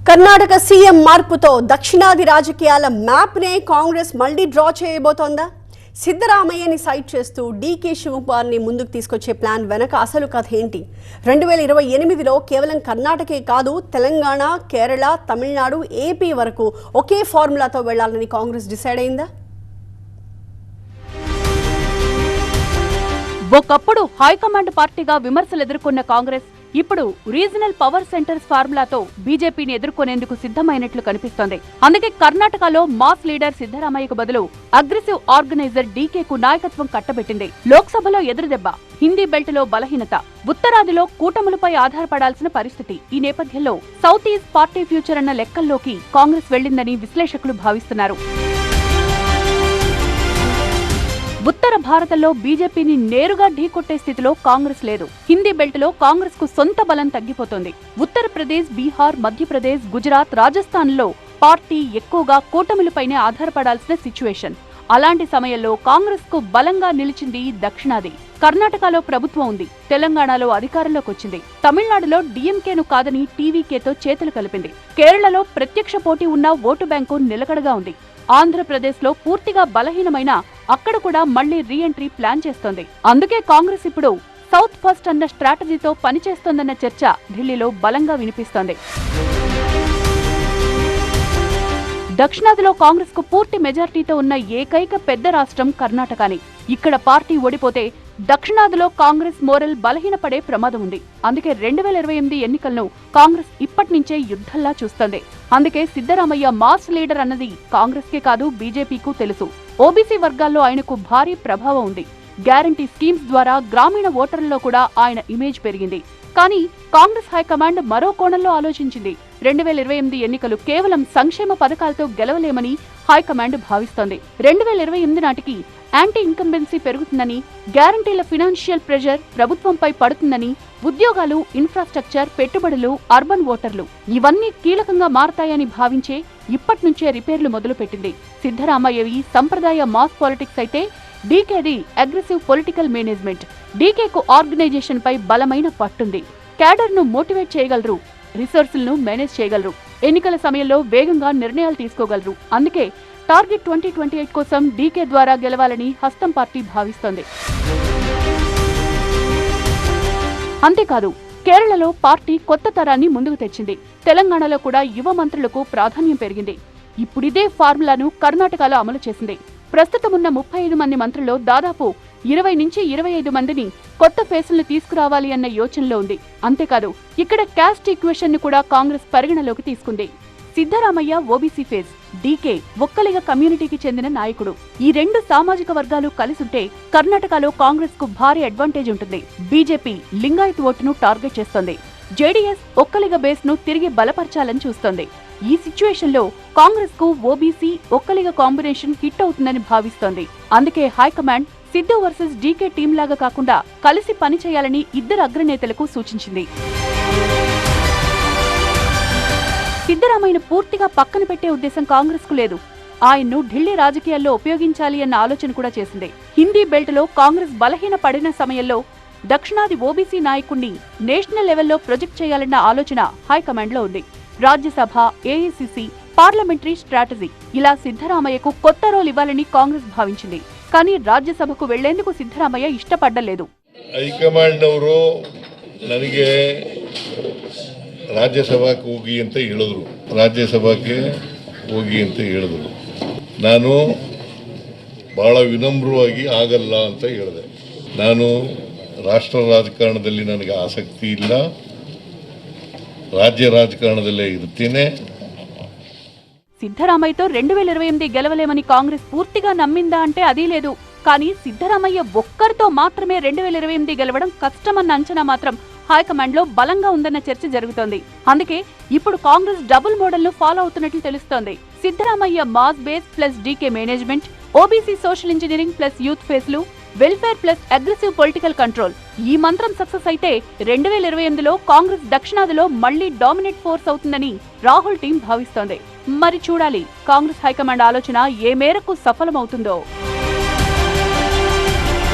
Karnataka CM మార్పుతో దక్షిణాది రాజకీయాల మ్యాప్నే కాంగ్రెస్ మళ్లీ డ్రా చేయబోతోందా? సిద్ధరామయ్యని సైట్ చేస్తూ డీకే శివకుమార్ని ముందుకు తీసుకొచ్చే ప్లాన్ వెనక అసలు కథ ఏంటి? 2028లో కేవలం కర్ణాటకే కాదు, తెలంగాణ, కేరళ, తమిళనాడు, ఏపీ వరకు ఒకే ఫార్ములాతో వెళ్లాలని కాంగ్రెస్ డిసైడ్ అయిందా? ఒకప్పుడు హైకమాండ్ పార్టీగా విమర్శలు ఎదుర్కొన్న కాంగ్రెస్ ఇప్పుడు రీజనల్ పవర్ సెంటర్స్ ఫార్ములాతో బీజేపీని ఎదుర్కొనేందుకు సిద్ధమైనట్లు కనిపిస్తోంది. అందుకే కర్ణాటకలో మాస్ లీడర్ సిద్ధరామయ్యకు బదులు అగ్రెసివ్ ఆర్గనైజర్ డీకేకు నాయకత్వం కట్టబెట్టింది. లోక్సభలో ఎదురుదెబ్బ, హిందీ బెల్ట్ లో బలహీనత, ఉత్తరాదిలో కూటములపై ఆధారపడాల్సిన పరిస్థితి. ఈ నేపథ్యంలో సౌత్ ఈస్ట్ పార్టీ ఫ్యూచర్ అన్న లెక్కల్లోకి కాంగ్రెస్ వెళ్లిందని విశ్లేషకులు భావిస్తున్నారు. ఉత్తర భారతంలో బీజేపీని నేరుగా ఢీకొట్టే స్థితిలో కాంగ్రెస్ లేదు. హిందీ బెల్ట్ లో కాంగ్రెస్ కు సొంత బలం తగ్గిపోతోంది. ఉత్తరప్రదేశ్, బీహార్, మధ్యప్రదేశ్, గుజరాత్, రాజస్థాన్లో పార్టీ ఎక్కువగా కూటమిలపైనే ఆధారపడాల్సిన సిచ్యువేషన్. అలాంటి సమయంలో కాంగ్రెస్ కు బలంగా నిలిచింది దక్షిణాది. కర్ణాటకలో ప్రభుత్వం ఉంది, తెలంగాణలో అధికారంలోకి వచ్చింది, తమిళనాడులో డీఎంకేను కాదని టీవీకేతో చేతులు కలిపింది, కేరళలో ప్రత్యక్ష పోటీ ఉన్న ఓటు బ్యాంకు నిలకడగా ఉంది, ఆంధ్రప్రదేశ్ లో పూర్తిగా బలహీనమైన అక్కడ కూడా మళ్లీ రీఎంట్రీ ప్లాన్ చేస్తోంది. అందుకే కాంగ్రెస్ ఇప్పుడు సౌత్ ఫస్ట్ అన్న స్ట్రాటజీతో పనిచేస్తోందన్న చర్చ ఢిల్లీలో బలంగా వినిపిస్తోంది. దక్షిణాదిలో కాంగ్రెస్ కు పూర్తి మెజార్టీతో ఉన్న ఏకైక పెద్ద రాష్ట్రం కర్ణాటకని. ఇక్కడ పార్టీ ఓడిపోతే దక్షిణాదిలో కాంగ్రెస్ మోరల్ బలహీనపడే ప్రమాదం ఉంది. అందుకే 2028 ఎన్నికలను కాంగ్రెస్ ఇప్పటి నుంచే యుద్ధంలా చూస్తోంది. అందుకే సిద్ధరామయ్య మాస్ లీడర్ అన్నది కాంగ్రెస్ కే కాదు, బీజేపీకు తెలుసు. ఓబీసీ వర్గాల్లో ఆయనకు భారీ ప్రభావం ఉంది. గ్యారంటీ స్కీమ్స్ ద్వారా గ్రామీణ ఓటర్లలో కూడా ఆయన ఇమేజ్ పెరిగింది. కానీ కాంగ్రెస్ హైకమాండ్ మరో కోణంలో ఆలోచించింది. 2028 ఎన్నికలు కేవలం సంక్షేమ పథకాలతో గెలవలేమని హైకమాండ్ భావిస్తోంది. 2028 నాటికి యాంటీ ఇన్కంబెన్సీ పెరుగుతుందని, గ్యారంటీల ఫినాన్షియల్ ప్రెషర్ ప్రభుత్వంపై పడుతుందని, ఉద్యోగాలు, ఇన్ఫ్రాస్ట్రక్చర్, పెట్టుబడులు, అర్బన్ ఓటర్లు ఇవన్నీ కీలకంగా మారతాయని భావించే ఇప్పటి నుంచే రిపేర్లు మొదలుపెట్టింది. సిద్ధరామయ్యవి సంప్రదాయ మాస్ పాలిటిక్స్ అయితే డీకేది అగ్రెసివ్ పొలిటికల్ మేనేజ్మెంట్. డీకేకు ఆర్గనైజేషన్ పై బలమైన పట్టుంది. క్యాడర్ ను మోటివేట్ చేయగలరు, రిసోర్సులను మేనేజ్ చేయగలరు, ఎన్నికల సమయంలో వేగంగా నిర్ణయాలు తీసుకోగలరు. అందుకే టార్గెట్ 2028 కోసం డీకే ద్వారా గెలవాలని హస్తం పార్టీ భావిస్తోంది. అంతేకాదు, కేరళలో పార్టీ కొత్త తరాన్ని ముందుకు తెచ్చింది. తెలంగాణలో కూడా యువ మంత్రులకు ప్రాధాన్యం పెరిగింది. ఇప్పుడిదే ఫార్ములాను కర్ణాటకలో అమలు చేసింది. ప్రస్తుతమున్న 35 మంది మంత్రుల్లో దాదాపు 20 నుంచి 25 మందిని కొత్త ఫేసులను తీసుకురావాలి అన్న యోచనలో ఉంది. అంతేకాదు, ఇక్కడ క్యాస్ట్ ఈక్వేషన్ ను కూడా కాంగ్రెస్ పరిగణలోకి తీసుకుంది. Siddaramaiah OBC phase, DK Vokkaliga కమ్యూనిటీకి చెందిన నాయకుడు. ఈ రెండు సామాజిక వర్గాలు కలిసుంటే కర్ణాటకలో కాంగ్రెస్ కు భారీ అడ్వాంటేజ్ ఉంటుంది. బీజేపీ లింగాయత్ ఓటును టార్గెట్ చేస్తోంది. జేడీఎస్ ఒక్కలిగ బేస్ ను తిరిగి బలపరచాలని చూస్తోంది. ఈ సిచ్యువేషన్ లో కాంగ్రెస్ కు ఓబీసీ ఒక్కలిగ కాంబినేషన్ హిట్ అవుతుందని భావిస్తోంది. అందుకే high command Siddu versus DK team లాగా కాకుండా కలిసి పనిచేయాలని ఇద్దరు అగ్రనేతలకు సూచించింది. సిద్ధరామయ్యను పూర్తిగా పక్కన పెట్టే ఉద్దేశం కాంగ్రెస్ కు లేదు. ఆయన్ను ఢిల్లీ రాజకీయాల్లో ఉపయోగించాలి అన్న ఆలోచన కూడా చేసింది. హిందీ బెల్ట్ లో కాంగ్రెస్ బలహీన పడిన సమయంలో దక్షిణాది ఓబీసీ నాయకుణ్ణి నేషనల్ లెవెల్లో ప్రొజెక్ట్ చేయాలన్న ఆలోచన హైకమాండ్ లో ఉంది. రాజ్యసభ, ఏఐసీసీ, పార్లమెంటరీ స్ట్రాటజీ ఇలా సిద్ధరామయ్యకు కొత్త రోల్ ఇవ్వాలని కాంగ్రెస్ భావించింది. కానీ రాజ్యసభకు వెళ్లేందుకు సిద్ధరామయ్య ఇష్టపడలేదు. ಹೈಕಮಾಂಡ್ ಅವರು ನನಗೆ ರಾಜ್ಯಸಭಾಕ್ಕೆ ಹೋಗಿ ಅಂತ ಹೇಳಿದ್ರು. ರಾಜ್ಯಸಭಾಕ್ಕೆ ಹೋಗಿ ಅಂತ ಹೇಳಿದ್ರು. ನಾನು ಬಹಳ ವಿನಮ್ರವಾಗಿ ಆಗಲ್ಲ ಅಂತ ಹೇಳಿದೆ. ನಾನು ರಾಷ್ಟ್ರ ರಾಜಕಾರಣದಲ್ಲಿ ನನಗೆ ಆಸಕ್ತಿ ಇಲ್ಲ, ರಾಜ್ಯ ರಾಜಕಾರಣದಲ್ಲೇ ಇರ್ತೀನಿ. సిద్ధరామయ్యతో 2028 గెలవలేమని కాంగ్రెస్ పూర్తిగా నమ్మిందా అంటే అదీ లేదు. కానీ సిద్ధరామయ్య ఒక్కరితో మాత్రమే 2028 గెలవడం కష్టమన్న అంచనా మాత్రం హైకమాండ్ లో బలంగా ఉందన్న చర్చ జరుగుతోంది. అందుకే ఇప్పుడు కాంగ్రెస్ డబుల్ మోడల్ ను ఫాలో అవుతున్నట్లు తెలుస్తోంది. Siddaramaiah mass base plus DK management, OBC social engineering plus youth ఫేస్లు, welfare plus aggressive political control. ఈ మంత్రం సక్సెస్ అయితే 2028లో కాంగ్రెస్ దక్షిణాదిలో మళ్లీ డామినేట్ ఫోర్స్ అవుతుందని రాహుల్ టీం భావిస్తోంది. మరి చూడాలి కాంగ్రెస్ హైకమాండ్ ఆలోచన ఏ మేరకు సఫలమవుతుందో.